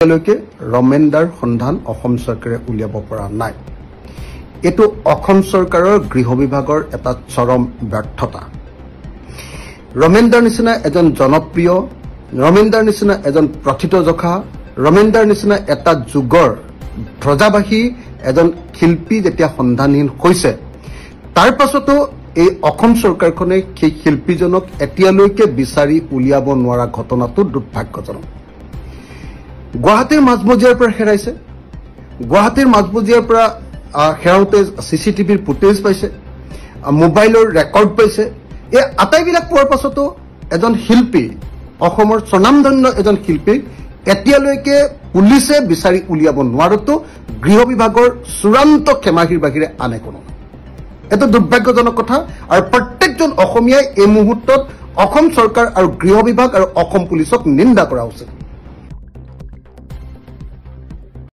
এতিয়ালৈকে ৰমেনদাৰ সন্ধান অসম চৰকাৰে উলিয়াব পৰা নাই। এইটো অসম চৰকাৰৰ গৃহ বিভাগৰ এটা চৰম ব্যৰ্থতা। ৰমেনদাৰ নিচিনা এজন জনপ্ৰিয়, ৰমেনদাৰ নিচিনা এজন প্ৰথিতযশা, ৰমেনদাৰ নিচিনা এটা যুগৰ ধ্বজাবাহী এজন শিল্পী যেতিয়া সন্ধানহীন হৈছে, তাৰ পাছতো এই অসম চৰকাৰখনে সেই শিল্পীজনক এতিয়ালৈকে বিচাৰি উলিয়াব নোৱাৰা ঘটনাটো দুৰ্ভাগ্যজনক। গুৱাহাটীৰ মাজমজিয়াৰ পৰা হেৰাইছে, গুৱাহাটীৰ মাজমজিয়াৰ পৰা হেৰাওঁতে চিচিটিভিৰ ফুটেজ পাইছে, মোবাইলৰ ৰেকৰ্ড পাইছে। এই আটাইবিলাক পোৱাৰ পাছতো এজন শিল্পী, অসমৰ স্বনামধন্য এজন শিল্পীক এতিয়ালৈকে পুলিচে বিচাৰি উলিয়াব নোৱাৰতো গৃহ বিভাগৰ চূড়ান্ত ক্ষমাহীৰ বাহিৰে আন একো নহয়। এটা দুৰ্ভাগ্যজনক কথা। আৰু প্ৰত্যেকজন অসমীয়াই এই মুহূৰ্তত অসম চৰকাৰ আৰু গৃহ বিভাগ আৰু অসম পুলিচক নিন্দা কৰা উচিত।